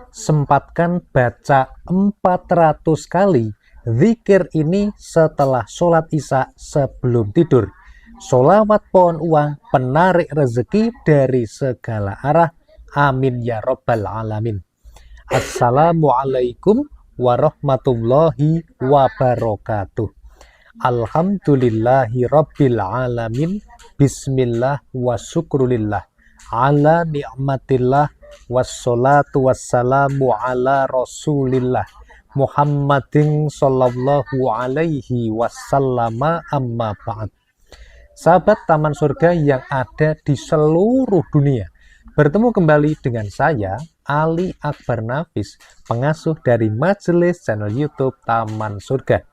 Sempatkan baca 400 kali zikir ini setelah sholat isya sebelum tidur. Sholawat pohon uang penarik rezeki dari segala arah. Amin ya robbal alamin. Assalamualaikum warahmatullahi wabarakatuh. Alhamdulillahi rabbil alamin. Bismillah wa syukrulillah ala ni'matillah wassalatu wassalamu ala rasulillah Muhammadin sallallahu alaihi wasallama amma ba'd. Sahabat Taman Surga yang ada di seluruh dunia, bertemu kembali dengan saya, Ali Akbar Nafis, pengasuh dari majelis channel YouTube Taman Surga.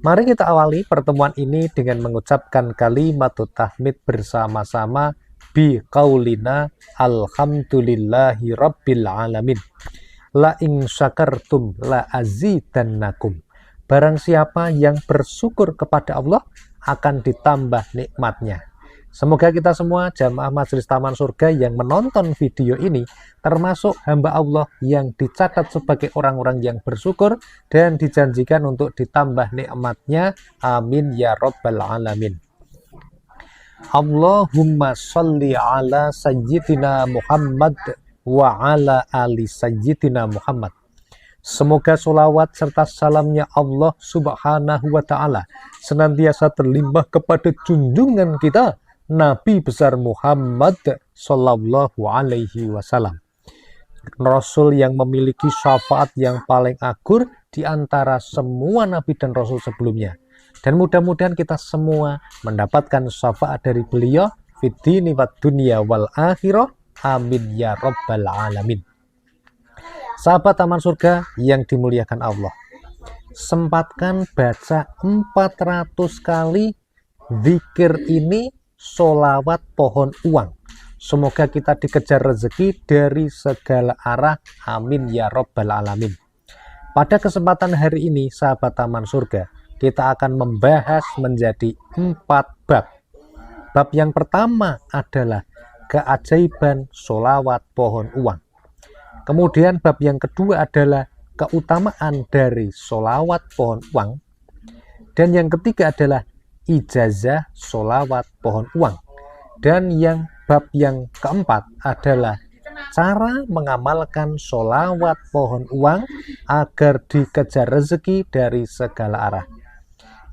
Mari kita awali pertemuan ini dengan mengucapkan kalimatut tahmid bersama-sama bi qaulina alhamdulillahi rabbil alamin. La in syakartum la azidannakum. Barang siapa yang bersyukur kepada Allah akan ditambah nikmatnya. Semoga kita semua jamaah majelis Taman Surga yang menonton video ini termasuk hamba Allah yang dicatat sebagai orang-orang yang bersyukur dan dijanjikan untuk ditambah nikmatnya. Amin ya robbal alamin. Allahumma sholli ala sayyidina Muhammad wa ala ali sayyidina Muhammad. Semoga sholawat serta salamnya Allah subhanahu wa ta'ala senantiasa terlimpah kepada junjungan kita Nabi besar Muhammad sallallahu alaihi wasallam, Rasul yang memiliki syafaat yang paling agung di antara semua Nabi dan Rasul sebelumnya. Dan mudah-mudahan kita semua mendapatkan syafaat dari beliau fid dini wad dunya wal akhirah. Amin ya robbal alamin. Sahabat Taman Surga yang dimuliakan Allah, sempatkan baca 400 kali zikir ini, sholawat pohon uang. Semoga kita dikejar rezeki dari segala arah. Amin ya robbal alamin. Pada kesempatan hari ini, sahabat Taman Surga, kita akan membahas menjadi 4 bab. Bab yang pertama adalah keajaiban sholawat pohon uang. Kemudian bab yang kedua adalah keutamaan dari sholawat pohon uang. Dan yang ketiga adalah ijazah sholawat pohon uang. Dan yang bab yang keempat adalah cara mengamalkan sholawat pohon uang agar dikejar rezeki dari segala arah.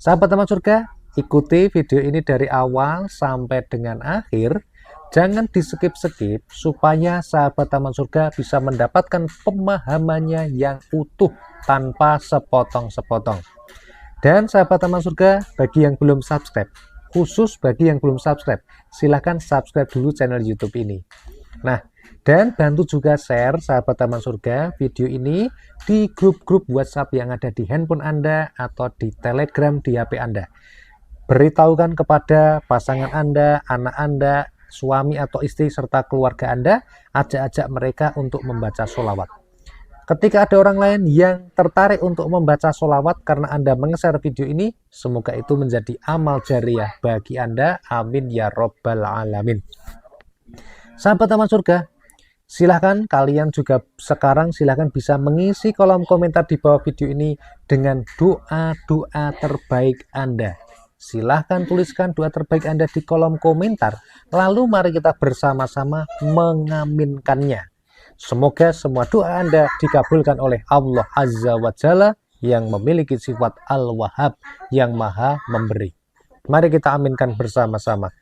Sahabat Taman Surga, ikuti video ini dari awal sampai dengan akhir. Jangan di-skip-skip supaya sahabat Taman Surga bisa mendapatkan pemahamannya yang utuh tanpa sepotong-sepotong. Dan sahabat Taman Surga, bagi yang belum subscribe, khusus bagi yang belum subscribe, silahkan subscribe dulu channel YouTube ini. Nah, dan bantu juga share sahabat Taman Surga video ini di grup-grup WhatsApp yang ada di handphone Anda atau di Telegram di HP Anda. Beritahukan kepada pasangan Anda, anak Anda, suami atau istri serta keluarga Anda, ajak-ajak mereka untuk membaca sholawat. Ketika ada orang lain yang tertarik untuk membaca sholawat karena Anda meng-share video ini, semoga itu menjadi amal jariah bagi Anda. Amin ya robbal alamin. Sahabat Taman Surga, silahkan kalian juga sekarang bisa mengisi kolom komentar di bawah video ini dengan doa-doa terbaik Anda. Silahkan tuliskan doa terbaik Anda di kolom komentar. Lalu mari kita bersama-sama mengaminkannya. Semoga semua doa Anda dikabulkan oleh Allah Azza wa Jalla yang memiliki sifat Al-Wahhab yang maha memberi. Mari kita aminkan bersama-sama.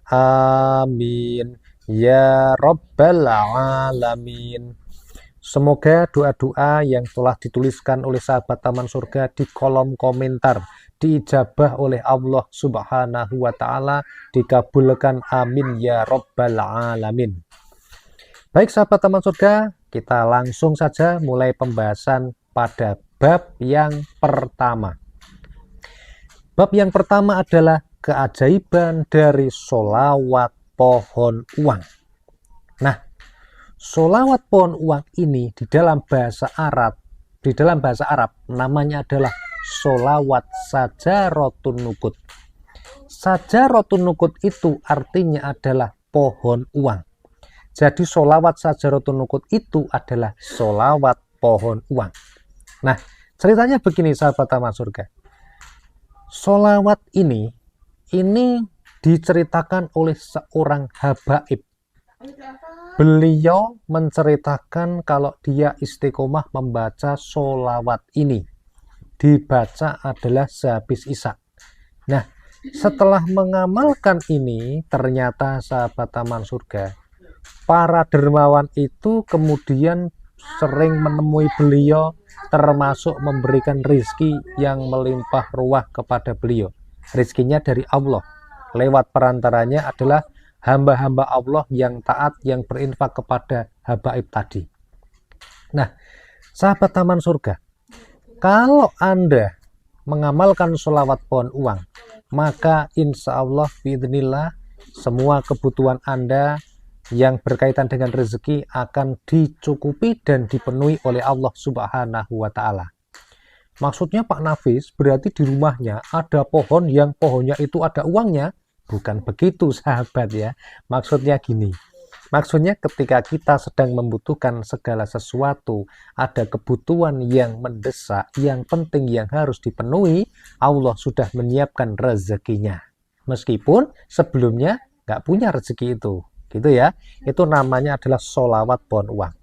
Amin ya robbal alamin. Semoga doa-doa yang telah dituliskan oleh sahabat Taman Surga di kolom komentar diijabah oleh Allah subhanahu wa ta'ala, dikabulkan. Amin ya robbal alamin. Baik sahabat Taman Surga, kita langsung saja mulai pembahasan pada bab yang pertama. Bab yang pertama adalah keajaiban dari sholawat pohon uang. Nah, sholawat pohon uang ini di dalam bahasa Arab namanya adalah sholawat sajaratun nukut. Sajaratun nukut itu artinya adalah pohon uang. Jadi sholawat Sajaratun Nuqud itu adalah sholawat pohon uang. Nah, ceritanya begini sahabat Taman Surga. Sholawat ini diceritakan oleh seorang habaib. Beliau menceritakan kalau dia istiqomah membaca sholawat ini. Dibaca adalah sehabis isya. Nah, setelah mengamalkan ini, ternyata sahabat Taman Surga, para dermawan itu kemudian sering menemui beliau, termasuk memberikan rizki yang melimpah ruah kepada beliau. Rizkinya dari Allah. Lewat perantaranya adalah hamba-hamba Allah yang taat, yang berinfak kepada habaib tadi. Nah, sahabat Taman Surga, kalau Anda mengamalkan sholawat pohon uang, maka insya Allah biidznillah semua kebutuhan Anda yang berkaitan dengan rezeki akan dicukupi dan dipenuhi oleh Allah Subhanahu wa Ta'ala. Maksudnya Pak Nafis, berarti di rumahnya ada pohon yang pohonnya itu ada uangnya? Bukan begitu sahabat ya. Maksudnya gini. Maksudnya ketika kita sedang membutuhkan segala sesuatu, ada kebutuhan yang mendesak, yang penting, yang harus dipenuhi, Allah sudah menyiapkan rezekinya. Meskipun sebelumnya nggak punya rezeki itu. Gitu ya. Itu namanya adalah sholawat pohon uang.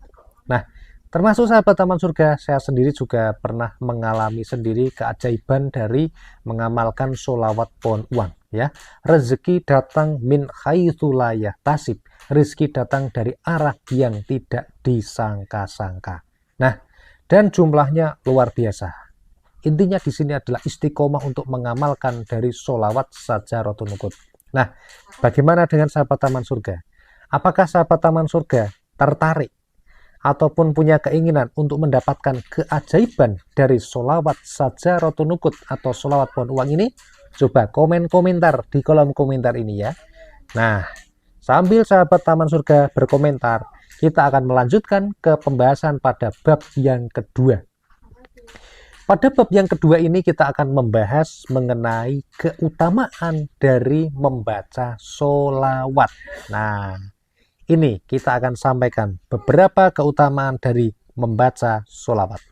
Nah, termasuk sahabat Taman Surga, saya sendiri juga pernah mengalami sendiri keajaiban dari mengamalkan sholawat pohon uang. Ya, rezeki datang min haitsu la yahtasib. Rezeki datang dari arah yang tidak disangka-sangka. Nah, dan jumlahnya luar biasa. Intinya di sini adalah istiqomah untuk mengamalkan dari sholawat Sajaratun Nuqud. Nah, bagaimana dengan sahabat Taman Surga? Apakah sahabat Taman Surga tertarik ataupun punya keinginan untuk mendapatkan keajaiban dari sholawat Sajaratun Nuqud atau sholawat pohon uang ini? Coba komentar di kolom komentar ini ya. Nah, sambil sahabat Taman Surga berkomentar, kita akan melanjutkan ke pembahasan pada bab yang kedua. Pada bab yang kedua ini kita akan membahas mengenai keutamaan dari membaca sholawat. Nah, ini kita akan sampaikan beberapa keutamaan dari membaca sholawat.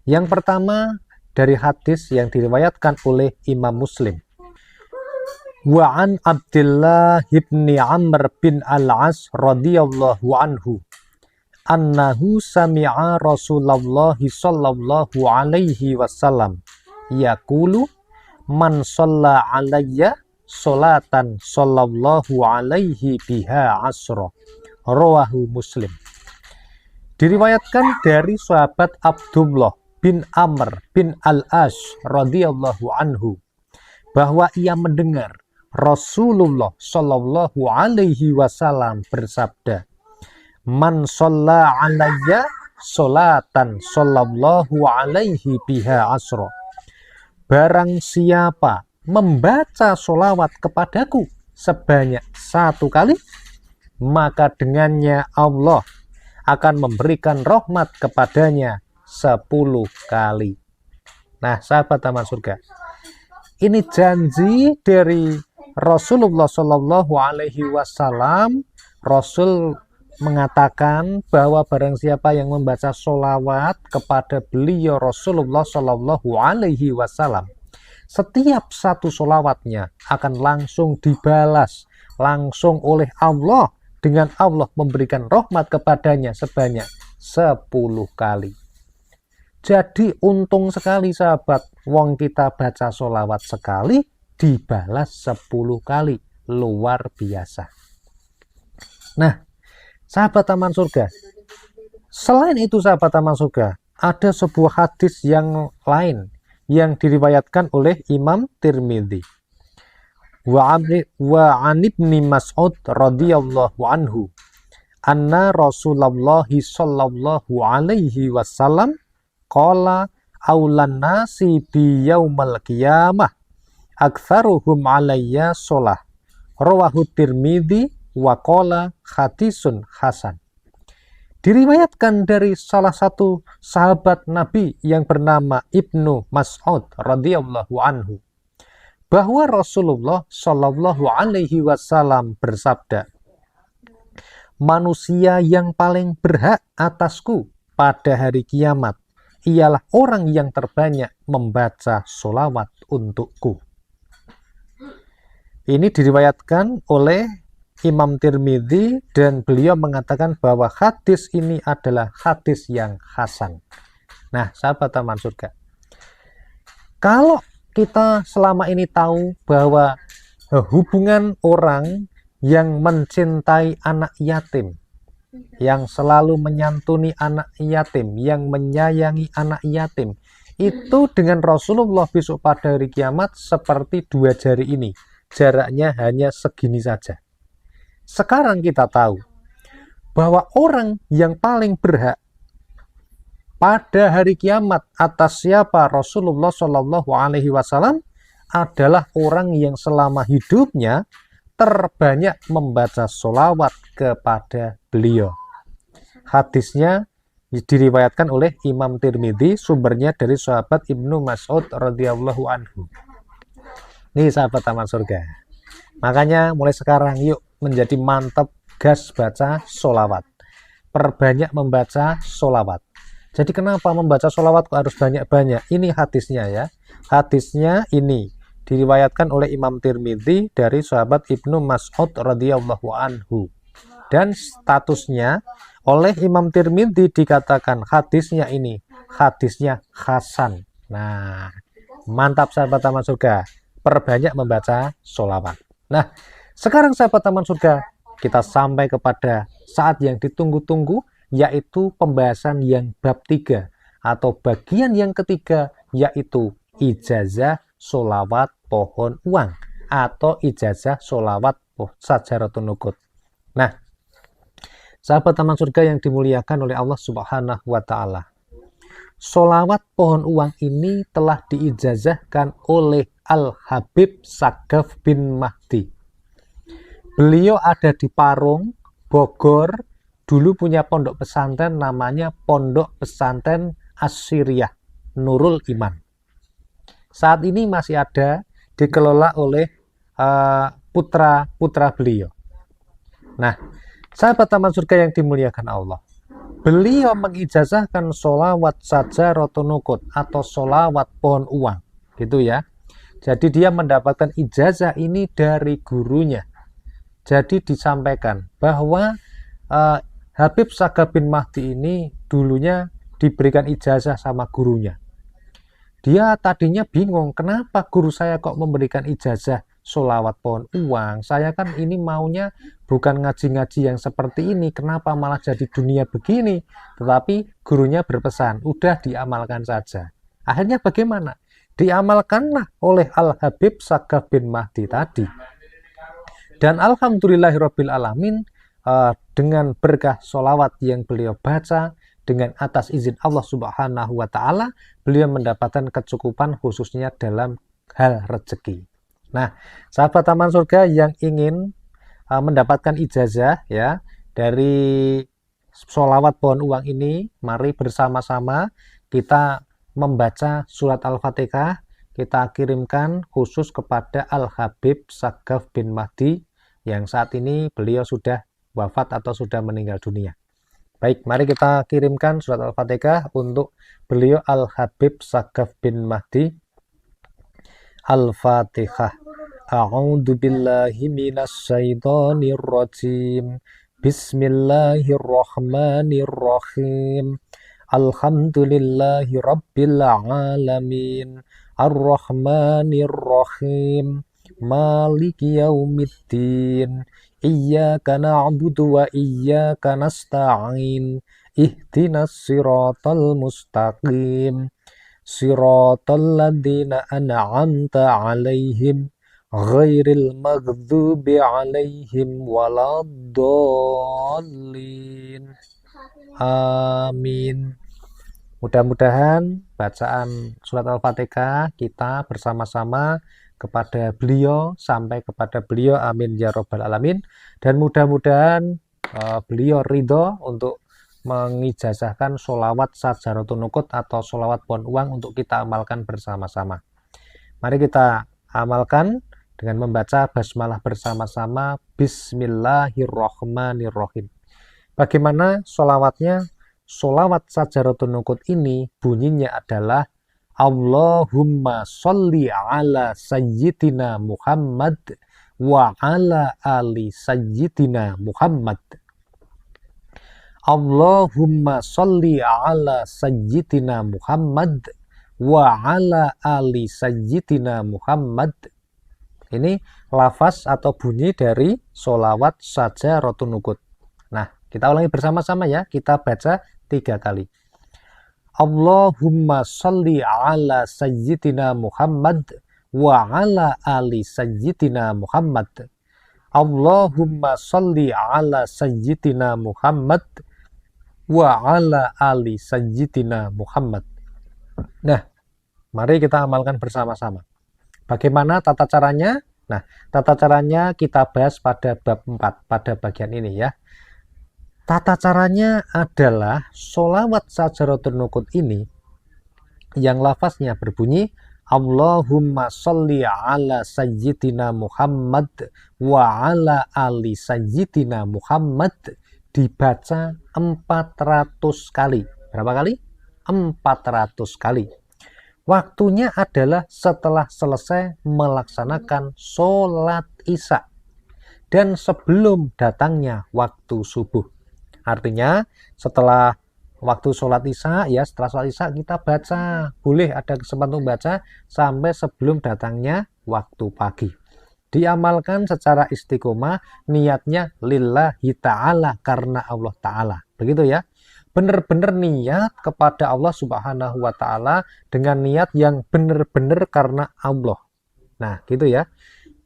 Yang pertama, dari hadis yang diriwayatkan oleh Imam Muslim. Wa an Abdullah ibn Amr bin Al-As radhiyallahu anhu annahu sami'a Rasulullah sallallahu alaihi wasallam yaqulu man shalla alayya sholatan sallallahu alaihi biha asra. Rawahu Muslim. Diriwayatkan dari sahabat Abdullah bin Amr bin Al-As radhiyallahu anhu bahwa ia mendengar Rasulullah sallallahu alaihi wasallam bersabda, "Man shalla alayya sholatan sallallahu alaihi biha asra." Barang siapa membaca sholawat kepadaku sebanyak 1 kali, maka dengannya Allah akan memberikan rahmat kepadanya 10 kali. Nah, sahabat Taman Surga, ini janji dari Rasulullah Shallallahu Alaihi Wasallam. Rasul mengatakan bahwa barang siapa yang membaca sholawat kepada beliau Rasulullah Shallallahu Alaihi Wasallam, setiap satu sholawatnya akan langsung dibalas langsung oleh Allah, dengan Allah memberikan rahmat kepadanya sebanyak 10 kali. Jadi untung sekali sahabat, wong kita baca sholawat sekali dibalas 10 kali, luar biasa. Nah, sahabat Taman Surga, selain itu sahabat Taman Surga, ada sebuah hadis yang lain yang diriwayatkan oleh Imam Tirmidzi. Wa an Ibni Mas'ud radhiyallahu anhu anna Rasulullah sallallahu alaihi wasallam qala aulan nasi bi yaumal qiyamah aktsaruhum alayya sholah. Rawahu Tirmidzi wa qala hadisun hasan. Diriwayatkan dari salah satu sahabat Nabi yang bernama Ibnu Mas'ud radhiyallahu anhu bahwa Rasulullah Shallallahu alaihi wasallam bersabda, manusia yang paling berhak atasku pada hari kiamat ialah orang yang terbanyak membaca sholawat untukku. Ini diriwayatkan oleh Imam Tirmidzi dan beliau mengatakan bahwa hadis ini adalah hadis yang hasan. Nah, sahabat taman surga, kalau kita selama ini tahu bahwa hubungan orang yang mencintai anak yatim, yang selalu menyantuni anak yatim, yang menyayangi anak yatim, itu dengan Rasulullah besok pada hari kiamat seperti dua jari ini, jaraknya hanya segini saja. Sekarang kita tahu bahwa orang yang paling berhak pada hari kiamat atas siapa Rasulullah Shallallahu Alaihi Wasallam adalah orang yang selama hidupnya terbanyak membaca sholawat kepada beliau. Hadisnya diriwayatkan oleh Imam Tirmidzi, sumbernya dari sahabat Ibnu Mas'ud radhiyallahu anhu. Nih sahabat taman surga, makanya mulai sekarang yuk menjadi mantap, gas baca sholawat, perbanyak membaca sholawat. Jadi kenapa membaca sholawat kok harus banyak-banyak? Ini hadisnya ya. Hadisnya ini diriwayatkan oleh Imam Tirmidzi dari sahabat Ibnu Mas'ud radhiyallahu anhu. Dan statusnya oleh Imam Tirmidzi dikatakan hadisnya ini hadisnya hasan. Nah, mantap sahabat taman surga, perbanyak membaca sholawat. Nah, sekarang sahabat taman surga, kita sampai kepada saat yang ditunggu-tunggu, yaitu pembahasan yang bab 3 atau bagian yang ketiga, yaitu ijazah sholawat pohon uang atau ijazah sholawat sajaratun nukut. Nah, sahabat taman surga yang dimuliakan oleh Allah Subhanahu wa Ta'ala, sholawat pohon uang ini telah diijazahkan oleh Al-Habib Sagaf bin Mahdi. Beliau ada di Parung, Bogor. Dulu punya pondok pesantren namanya Pondok Pesantren Asyiriah Nurul Iman. Saat ini masih ada, dikelola oleh putra-putra beliau. Nah, sahabat taman surga yang dimuliakan Allah, beliau mengijazahkan sholawat sajaratun nukut atau sholawat pohon uang, gitu ya. Jadi dia mendapatkan ijazah ini dari gurunya. Jadi disampaikan bahwa Habib Sagaf bin Mahdi ini dulunya diberikan ijazah sama gurunya. Dia tadinya bingung, kenapa guru saya kok memberikan ijazah sholawat pohon uang? Saya kan ini maunya bukan ngaji-ngaji yang seperti ini, kenapa malah jadi dunia begini? Tetapi gurunya berpesan, udah diamalkan saja. Akhirnya bagaimana? Diamalkanlah oleh Al-Habib Sagaf bin Mahdi tadi. Dan alhamdulillahirabbil alamin, dengan berkah sholawat yang beliau baca, dengan atas izin Allah Subhanahu wa Ta'ala, beliau mendapatkan kecukupan khususnya dalam hal rezeki. Nah, sahabat taman surga yang ingin mendapatkan ijazah ya dari sholawat pohon uang ini, mari bersama-sama kita membaca surat Al-Fatihah. Kita kirimkan khusus kepada Al-Habib Sagaf bin Mahdi yang saat ini beliau sudah wafat atau sudah meninggal dunia. Baik, mari kita kirimkan surat Al-Fatihah untuk beliau Al-Habib Sagaf bin Mahdi. Al-Fatihah. A'udzu billahi minasy syaithanir rajim. Bismillahirrahmanirrahim. Alhamdulillahi rabbil alamin. Ar-Rahmanir-Rahim. Maliki yaumiddin. Iyyaka na'budu wa iyyaka nasta'in. Ihdinas siratal mustaqim. Siratal ladzina an'amta 'alaihim ghairil maghdubi 'alaihim waladdallin. Amin. Mudah-mudahan bacaan surat Al-Fatihah kita bersama-sama kepada beliau sampai kepada beliau, amin ya robbal alamin. Dan mudah-mudahan beliau ridho untuk mengijazahkan sholawat sajaratun nukut atau sholawat pohon uang untuk kita amalkan bersama-sama. Mari kita amalkan dengan membaca basmalah bersama-sama. Bismillahirrahmanirrahim. Bagaimana sholawatnya? Sholawat Sajaratul Nukut ini bunyinya adalah Allahumma sholli ala sayyidina Muhammad wa ala ali sayyidina Muhammad. Allahumma sholli ala sayyidina Muhammad wa ala ali sayyidina Muhammad. Ini lafaz atau bunyi dari sholawat Sajaratul Nukut. Nah, kita ulangi bersama-sama ya. Kita baca 3 kali. Allahumma sholli ala sayyidina Muhammad wa ala ali sayyidina Muhammad. Allahumma sholli ala sayyidina Muhammad wa ala ali sayyidina Muhammad. Nah, mari kita amalkan bersama-sama. Bagaimana tata caranya? Nah, tata caranya kita bahas pada bab 4, pada bagian ini ya. Tata caranya adalah sholawat Sajaratul Nukut ini yang lafaznya berbunyi Allahumma sholli ala sayyidina Muhammad wa ala ali sayyidina Muhammad dibaca 400 kali. Berapa kali? 400 kali. Waktunya adalah setelah selesai melaksanakan sholat isya dan sebelum datangnya waktu subuh. Artinya setelah waktu sholat isya ya, setelah sholat isya kita baca, boleh ada kesempatan untuk baca sampai sebelum datangnya waktu pagi. Diamalkan secara istiqomah, niatnya lillahi ta'ala, karena Allah ta'ala. Begitu ya. Benar-benar niat kepada Allah Subhanahu wa ta'ala dengan niat yang benar-benar karena Allah. Nah, gitu ya.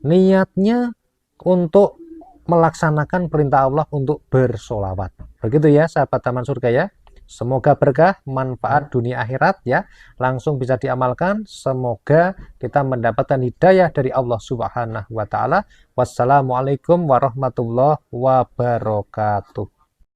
Niatnya untuk melaksanakan perintah Allah untuk bersolawat. Begitu ya, sahabat Taman Surga ya. Semoga berkah, manfaat dunia akhirat ya. Langsung bisa diamalkan. Semoga kita mendapatkan hidayah dari Allah Subhanahu wa ta'ala. Wassalamualaikum warahmatullahi wabarakatuh.